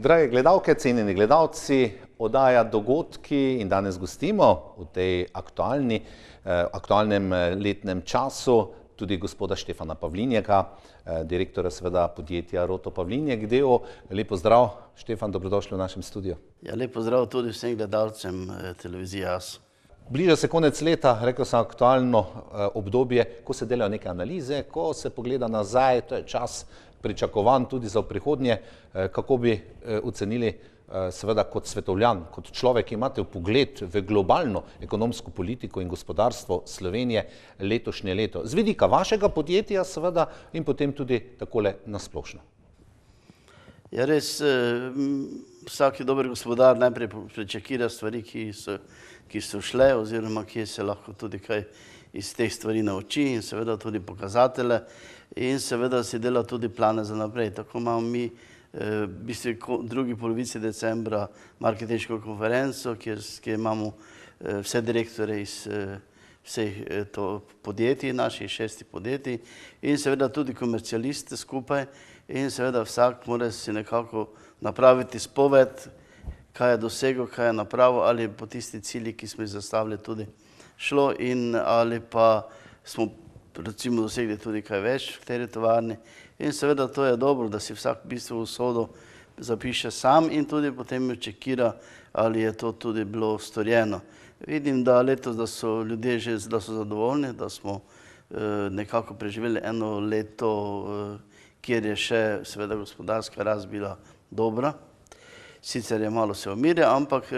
Drage gledalke, cenjeni gledalci, oddaja Dogodki in danes gostimo v tej aktualnem letnem času tudi gospoda Štefana Pavlinjeka, direktora seveda podjetja Roto Pavlinjek d.o.o. Lep pozdrav, Štefan, dobrodošli v našem studiu. Ja, lep pozdrav tudi vsem gledalcem televizije AS. Bliža se konec leta, rekel sem aktualno obdobje, ko se delajo neke analize, ko se pogleda nazaj, to je čas pričakovan tudi za v prihodnje. Kako bi ocenili seveda kot svetovljan, kot človek, ki imate vpogled v globalno ekonomsko politiko in gospodarstvo Slovenije letošnje leto, z vidika vašega podjetja seveda in potem tudi takole nasplošno? Ja, res, vsak dober gospodar najprej prečekira stvari, ki so šle oziroma kje se lahko tudi kaj iz teh stvari nauči in seveda tudi pokazatele in seveda si dela tudi plane za naprej. Tako imamo mi v bistvu drugi polovici decembra marketinško konferenco, kjer imamo vse direktore iz vseh podjetij, naših 6 podjetij in seveda tudi komercialiste skupaj in seveda vsak mora si nekako napraviti spoved, kaj je dosegel, kaj je napravil, ali po tisti cilji, ki smo jih zastavili, tudi šlo in ali pa smo recimo dosegli tudi kaj več v tej tovarni. In seveda to je dobro, da si vsak v bistvu usodo zapiše sam in tudi potem čekira, ali je to tudi bilo storjeno. Vidim, da letos, da so ljudje že zadovoljni, da smo nekako preživeli eno leto, kjer je še seveda gospodarska rast bila dobra. Sicer je malo se umirja, ampak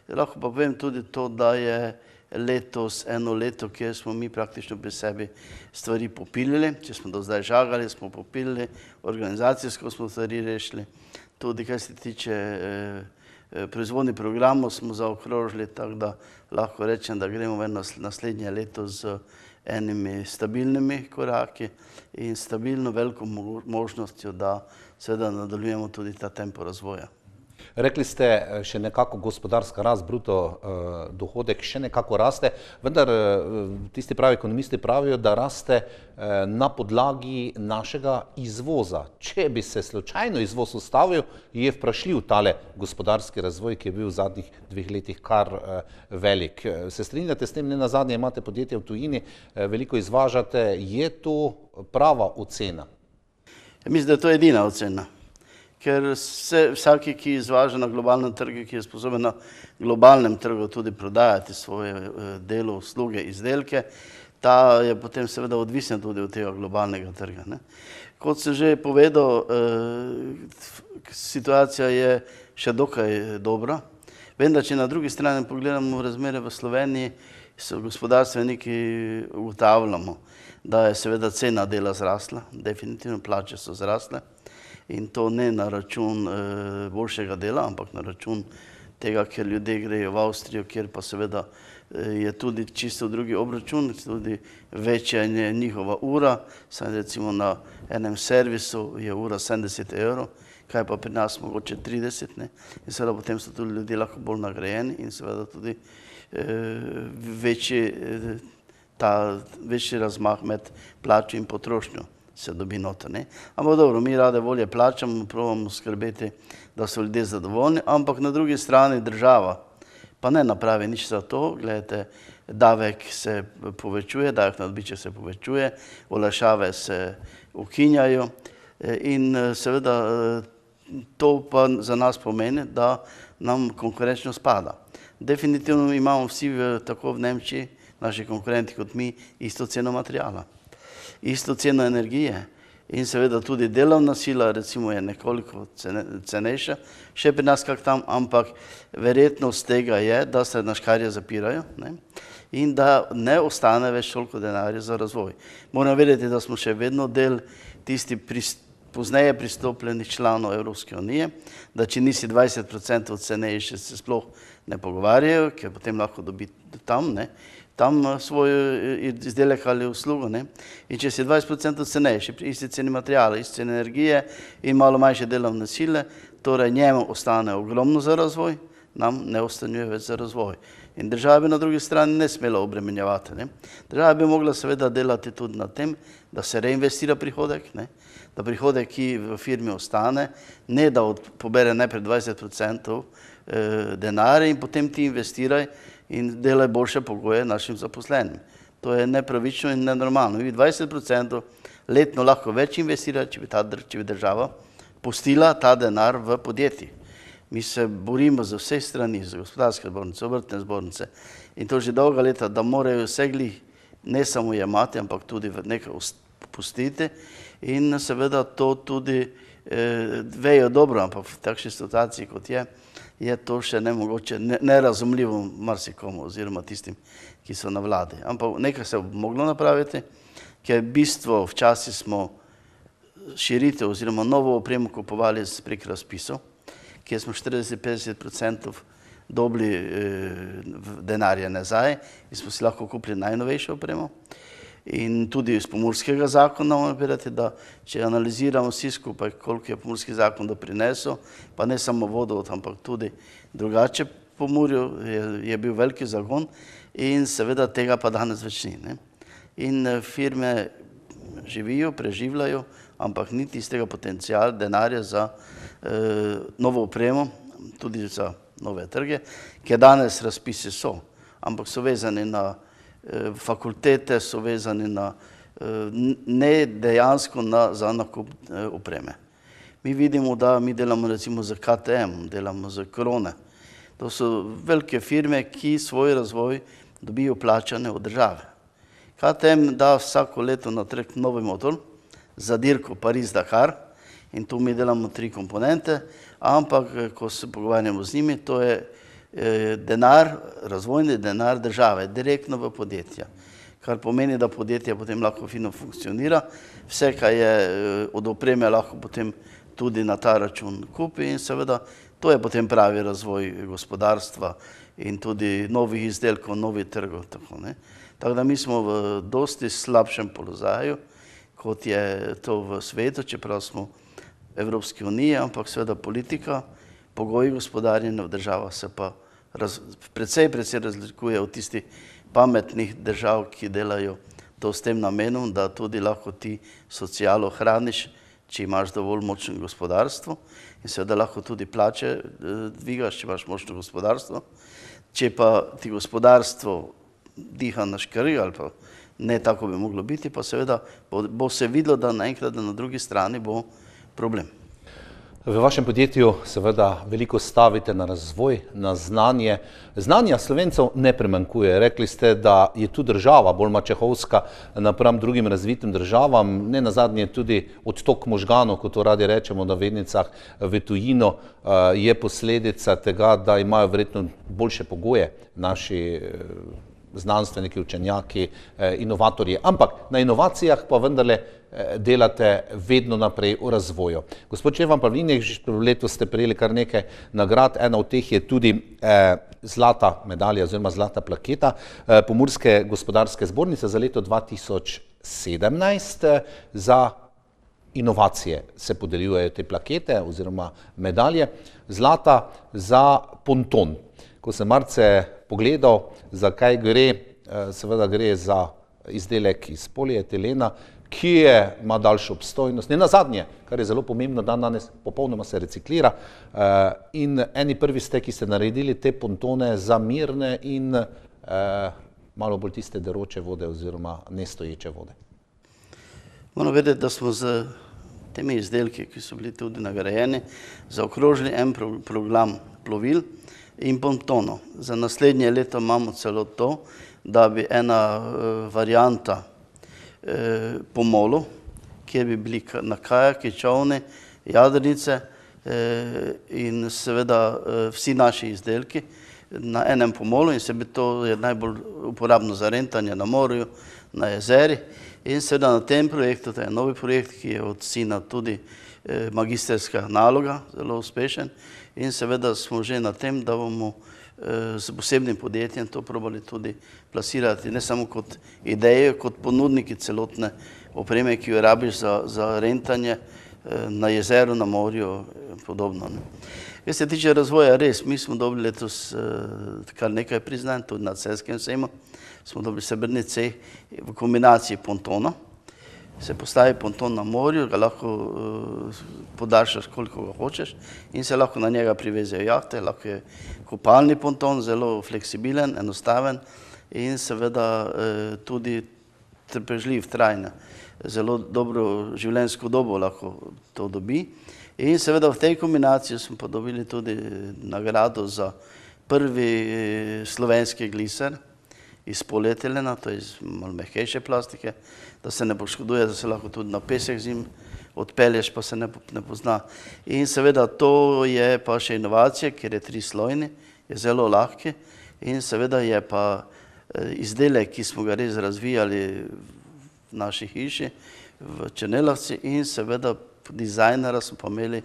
lahko pa povem tudi to, da je letos eno leto, kjer smo mi praktično pri sebi stvari popilili. Če smo do zdaj žagali, smo popilili, organizacijsko smo stvari rešili. Tudi kar se tiče proizvodnih programov smo zaokrožili, tako da lahko rečem, da gremo v naslednje leto z enimi stabilnimi koraki in stabilno veliko možnostjo, da seveda nadaljujemo tudi ta tempo razvoja. Rekli ste, še nekako gospodarska rast, bruto dohodek še nekako raste, vendar tisti pravi ekonomisti pravijo, da raste na podlagi našega izvoza. Če bi se slučajno izvoz ustavil, je vprašljiv tale gospodarski razvoj, ki je bil v zadnjih 2 letih kar velik. Se strinjate s tem, ne nazadnje imate podjetje v tujini, veliko izvažate, je to prava ocena? Ja, mislim, da je to edina ocena. Ker vsaki, ki izvaža na globalnem trgu, ki je sposoben na globalnem trgu tudi prodajati svoje delo, usluge, izdelke, ta je potem seveda odvisen tudi od tega globalnega trga. Kot sem že povedal, situacija je še dokaj dobra, vendar če na drugi strani pogledamo razmere v Sloveniji, so gospodarstveniki ugotavljamo, da je seveda cena dela zrasla, definitivno plače so zrasle. In to ne na račun boljšega dela, ampak na račun tega, ker ljudje grejo v Avstrijo, kjer pa seveda je tudi čisto drugi obračun, tudi večja je njihova ura, saj recimo na enem servisu je ura 70 €, kaj pa pri nas mogoče 30, ne? In seveda potem so tudi ljudje lahko bolj nagrajeni in seveda tudi večji razmah med plačo in potrošnjo se dobi noter. Ampak dobro, mi rade volje plačamo, probamo skrbeti, da so ljudje zadovoljni, ampak na drugi strani država pa ne napravi nič za to. Gledajte, davek se povečuje, davek na dobiček se povečuje, olajšave se ukinjajo in seveda to pa za nas pomeni, da nam konkurenčnost pada. Definitivno imamo vsi tako v Nemčiji, naši konkurenti kot mi, isto ceno materijala, isto ceno energije in seveda tudi delovna sila recimo je nekoliko cenejša, še pri nas kak tam, ampak verjetnost tega je, da se naškarje zapirajo in da ne ostane več toliko denarja za razvoj. Moram vedeti, da smo še vedno del tisti pozneje pristopljenih članov Evropske unije, da če nisi 20% cenejši, se sploh ne pogovarjajo, ker potem lahko dobi tam svoj izdelek ali uslugo. In če si 20% cenejši, pri isti ceni materijala, isti ceni energije in malo manjše delovne sile, torej njemu ostane ogromno za razvoj, nam ne ostanjuje več za razvoj. In država bi na drugi strani ne smela obremenjevati. Ne. Država bi mogla seveda delati tudi na tem, da se reinvestira prihodek, ne. Da prihodek, ki v firmi ostane, ne da pobere najprej 20% denarja in potem ti investiraj in delaj boljše pogoje našim zaposlenim. To je nepravično in nenormalno. Vi 20% letno lahko več investira, če bi država pustila ta denar v podjetjih. Mi se borimo z vseh strani, z gospodarske zbornice, obrtne zbornice in to že dolga leta, da morajo vse glih ne samo jemati, ampak tudi nekaj pustiti in seveda to tudi vejo dobro, ampak v takšni situaciji, kot je to še nemogoče, nerazumljivo marsikomu oziroma tistim, ki so na vladi. Ampak nekaj se bo moglo napraviti, ker bistvo včasih smo širitev oziroma novo opremo kupovali prek razpisov, kjer smo 40-50% dobili denarja nazaj in smo si lahko kupili najnovejšo opremo. In tudi iz Pomurskega zakona moramo povedati, da če analiziramo vsi skupaj, koliko je Pomurski zakon doprinesel, pa ne samo vodovod, ampak tudi drugače po Pomurju je bil veliki zagon in seveda tega pa danes več ni. Ne? In firme živijo, preživljajo, ampak ni tistega potencijala denarja za novo opremo, tudi za nove trge, ker danes razpisi so, ampak so vezani na fakultete, so vezani na ne dejansko za nakup opreme. Mi vidimo, da mi delamo recimo z KTM, delamo z Krone. To so velike firme, ki svoj razvoj dobijo plačane od države. KTM da vsako leto na trg novi motor za dirko Pariz-Dakar in tu mi delamo 3 komponente, ampak ko se pogovarjamo z njimi, to je denar, razvojni denar države, direktno v podjetja. Kar pomeni, da podjetje potem lahko fino funkcionira, vse, kar je od opreme, lahko potem tudi na ta račun kupi in seveda to je potem pravi razvoj gospodarstva in tudi novih izdelkov, novih trgov. Tako da mi smo v dosti slabšem položaju, kot je to v svetu, čeprav smo Evropske unije, ampak seveda politika, pogoji gospodarjenja v državah se pa precej razlikuje od tistih pametnih držav, ki delajo to s tem namenom, da tudi lahko ti socialo hraniš, če imaš dovolj močno gospodarstvo in seveda lahko tudi plače dvigaš, če imaš močno gospodarstvo. Če pa ti gospodarstvo diha na škrg ali pa ne tako bi moglo biti, pa seveda bo se videlo, da naenkrat na drugi strani bo problem. V vašem podjetju seveda veliko stavite na razvoj, na znanje. Znanja Slovencev ne primanjkuje. Rekli ste, da je tu država bolj mačehovska napram drugim razvitim državam. Ne nazadnje tudi odtok možganov, kot to radi rečemo na vednicah, v tujino je posledica tega, da imajo verjetno boljše pogoje naši znanstveniki, učenjaki, inovatorji. Ampak na inovacijah pa vendarle delate vedno naprej v razvoju. Gospod Štefan Pavlinjek, letos ste prejeli kar nekaj nagrad, ena od teh je tudi zlata medalja oziroma zlata plaketa Pomurske gospodarske zbornice za leto 2017. Za inovacije se podeljujejo te plakete oziroma medalje. Zlata za ponton. Ko sem marce pogledal, za kaj gre, seveda gre za izdelek iz polietilena, ki ima daljšo obstojnost. Ne nazadnje, kar je zelo pomembno, danes popolnoma se reciklira in eni prvi ste, ki ste naredili te pontone za mirne in malo bolj tiste deroče vode oziroma nestoječe vode. Moram vedeti, da smo z temi izdelki, ki so bili tudi nagrajeni, zaokrožili en program plovil in pontonov. Za naslednje leto imamo celo to, da bi ena varianta pomolov, kjer bi bili na kajaki, čovni, jadrnice in seveda vsi naši izdelki na enem pomolu in sebi to je najbolj uporabno za rentanje na morju, na jezeri. In seveda na tem projektu, to je novi projekt, ki je od sina tudi magisterska naloga, zelo uspešen. In seveda smo že na tem, da bomo s posebnim podjetjem to probali tudi plasirati, ne samo kot ideje, kot ponudniki celotne opreme, ki jo rabiš za rentanje na jezeru, na morju in podobno. Kar se tiče razvoja, res, mi smo dobili letos kar nekaj priznanj, tudi na Celjskem sejmu. Smo dobili srebrni C v kombinaciji pontona. Se postavi ponton na morju, ga lahko podaljšaš, koliko ga hočeš in se lahko na njega privezejo jahte, lahko je kopalni ponton, zelo fleksibilen, enostaven in seveda tudi trpežljiv, trajen. Zelo dobro življenjsko dobo lahko to dobi. In seveda v tej kombinaciji smo pa dobili tudi nagrado za prvi slovenski gliser iz polietilena, to je iz malo mehkejše plastike, da se ne poškoduje, da se lahko tudi na pesek zim odpelješ, pa se ne pozna. In seveda to je pa še inovacija, ker je 3-slojni, je zelo lahki in seveda je pa izdelek, ki smo ga res razvijali v naši hiši, v Črnelavci in seveda dizajnera smo pa imeli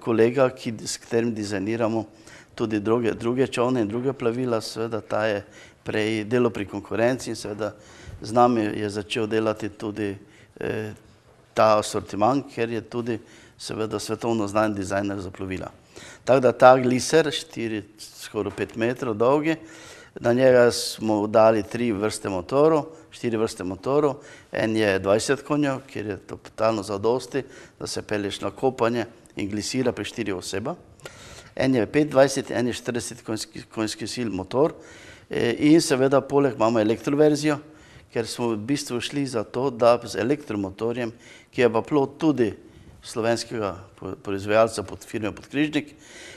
kolega, s katerim dizajniramo tudi druge čolne in druge plavila, seveda ta je prej delal pri konkurenci in seveda z nami je začel delati tudi ta asortiment, ker je tudi seveda svetovno znan dizajner za plovila. Tako da ta gliser, skoraj 5 metrov dolgi, na njega smo dali 4 vrste motorov, en je 20 konjev, kjer je to totalno zadosti, da se pelješ na kopanje in glisira pri 4 oseba. En je 25, en je 40 konjskih sil motor in seveda poleg imamo elektroverzijo, ker smo v bistvu šli za to, da z elektromotorjem, ki je pa plod tudi slovenskega proizvajalca pod firme Podkrižnik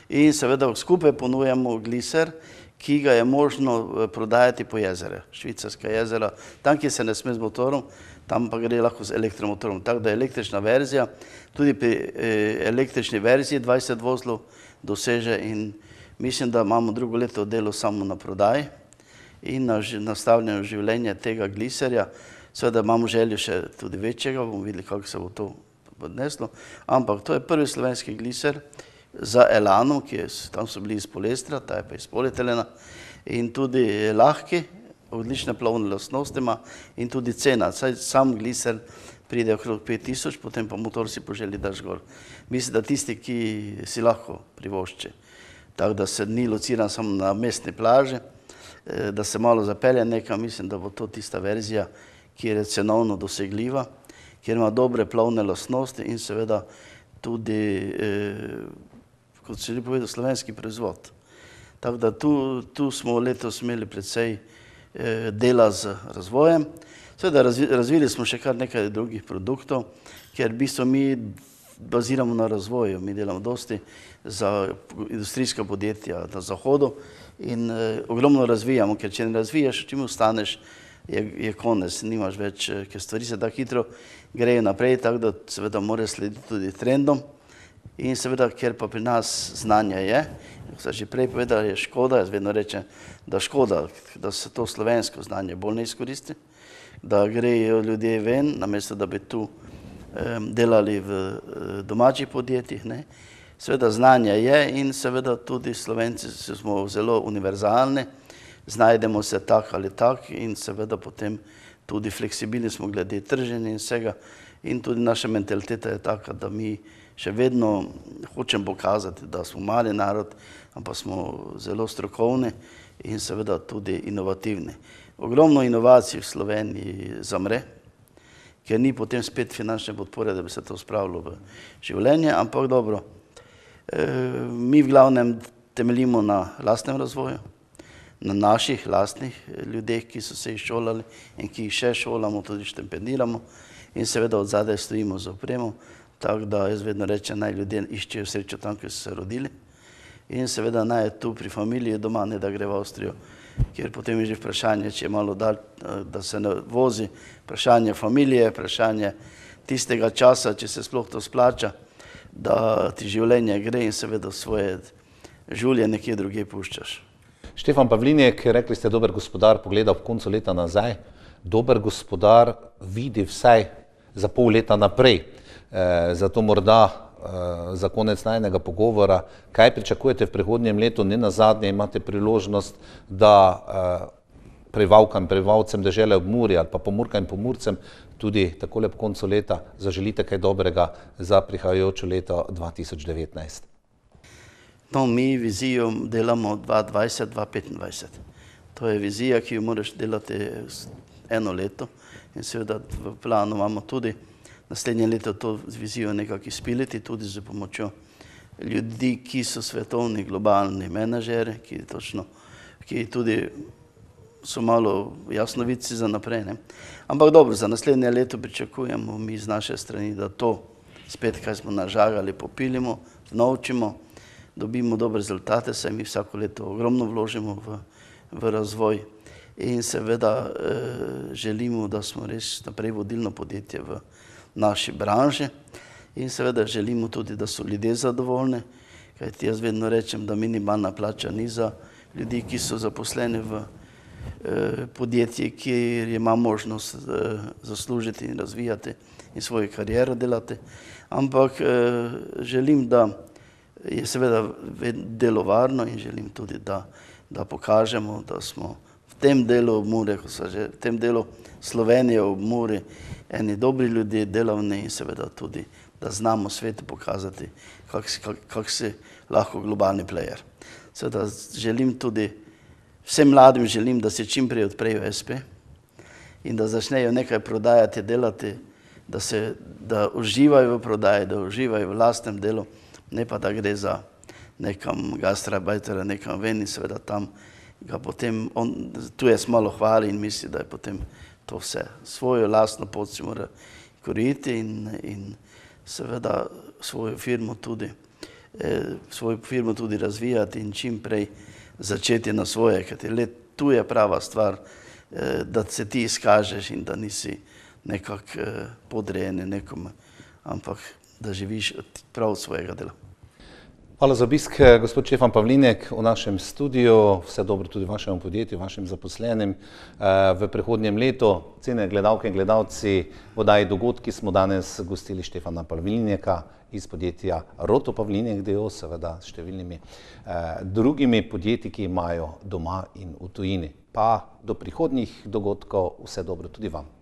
in seveda skupaj ponujamo gliser, ki ga je možno prodajati po jezere, Švicarska jezera, tam, kjer se ne sme z motorom, tam pa gre lahko z elektromotorom. Tako da je električna verzija, tudi pri električni verziji 20 vozlov doseže in mislim, da imamo drugo leto delo samo na prodaji in na nastavljeno življenje tega gliserja. Seveda imamo željo še tudi večjega, bomo videli, kako se bo to podneslo, ampak to je prvi slovenski gliser za Elano, tam so bili iz poliestra, ta je pa iz polietilena in tudi lahki, odlične plovne lastnosti ima in tudi cena. Sam gliser pride okrog 5000, potem pa motor si poželi daš gor. Mislim, da tisti, ki si lahko privošči. Tako da se ni lociran samo na mestni plaži, da se malo zapelje nekam, mislim, da bo to tista verzija, ki je cenovno dosegljiva, kjer ima dobre plovne lastnosti in seveda tudi, kot se že povedal, slovenski proizvod. Tako da tu smo letos imeli precej dela z razvojem. Seveda razvili smo še kar nekaj drugih produktov, ker v bistvu mi baziramo na razvoju. Mi delamo dosti za industrijska podjetja na zahodu in ogromno razvijamo, ker če ne razvijaš, čim ostaneš, je konec, nimaš več, ker stvari se tako hitro grejo naprej, tako da seveda moraš slediti tudi trendom. In seveda, ker pa pri nas znanja je, kot sem že prej povedal, je škoda, jaz vedno rečem, da škoda, da se to slovensko znanje bolj ne izkoristi, da grejo ljudje ven, namesto da bi tu delali v domačih podjetjih. Seveda znanje je in seveda tudi Slovenci smo zelo univerzalni, znajdemo se tak ali tak in seveda potem tudi fleksibilni smo glede trženja in vsega. In tudi naša mentaliteta je taka, da mi še vedno hočem pokazati, da smo mali narod, ampak smo zelo strokovni in seveda tudi inovativni. Ogromno inovacij v Sloveniji zamre, ker ni potem spet finančne podpore, da bi se to spravilo v življenje, ampak dobro, mi v glavnem temeljimo na lastnem razvoju, na naših lastnih ljudeh, ki so se izšolali in ki jih še šolamo, tudi štipendiramo in seveda od zadaj stojimo za opremo. Tako da jaz vedno rečem, naj ljudje iščejo srečo tam, kjer so se rodili in seveda naj je tu pri familiji doma, ne da gre v Avstrijo, kjer potem je že vprašanje, če je malo dalj, da se ne vozi, vprašanje familije, vprašanje tistega časa, če se sploh to splača, da ti življenje gre in seveda svoje življenje nekje drugje puščaš. Štefan Pavlinjek, rekli ste, dober gospodar pogleda v koncu leta nazaj, dober gospodar vidi vsaj za pol leta naprej. Zato morda za konec najnega pogovora, kaj pričakujete v prihodnjem letu, ne nazadnje imate priložnost, da prebivalkam in prebivalcem dežele Obmurja ali pa Pomurkam in Pomurcem tudi takole po koncu leta zaželite kaj dobrega za prihajajoče leto 2019. No, mi vizijo delamo 2020-2025. To je vizija, ki jo moraš delati eno leto in seveda v planu imamo tudi naslednje leto to vizijo nekako izpiliti, tudi z pomočjo ljudi, ki so svetovni, globalni menedžeri, ki tudi so malo jasnovidci za naprej. Ne? Ampak dobro, za naslednje leto pričakujemo mi z naše strani, da to spet, kaj smo nažagali, popilimo, naučimo, dobimo dobre rezultate, saj mi vsako leto ogromno vložimo v razvoj in seveda želimo, da smo res naprej vodilno podjetje v naši branži in seveda želimo tudi, da so ljudje zadovoljni, kajti jaz vedno rečem, da minimalna plača ni za ljudi, ki so zaposleni v podjetje, kjer ima možnost zaslužiti in razvijati in svojo kariero delati, ampak želim, da je seveda delo varno in želim tudi, da pokažemo, da smo v tem delu Mure, v tem delu Slovenije ob Muri, eni dobri ljudje, delavni in seveda tudi, da znamo svetu pokazati, kak si lahko globalni player. Seveda želim tudi, vsem mladim želim, da se čim prej odprejo SP in da začnejo nekaj prodajati, delati, da uživajo v prodaji, da uživajo v lastnem delu, ne pa da gre za nekam gastrarbajtera, nekam ven in seveda tam ga potem, on tujec malo hvali in misli, da je potem to vse. Svojo lastno pot si mora koriti in seveda svojo firmo tudi razvijati in čim prej začeti na svoje, ker le tu je prava stvar, da se ti izkažeš in da nisi nekako podrejen nekomu, ampak da živiš prav od svojega dela. Hvala za obisk, gospod Štefan Pavlinjek v našem studiu. Vse dobro tudi vašemu podjetju, vašim zaposlenim v prihodnjem letu. Cenjene gledalke in gledalci, v oddaji Dogodki smo danes gostili Štefana Pavlinjeka iz podjetja Roto Pavlinjek d.o., seveda s številnimi drugimi podjetji, ki imajo doma in v tujini. Pa do prihodnjih dogodkov vse dobro tudi vam.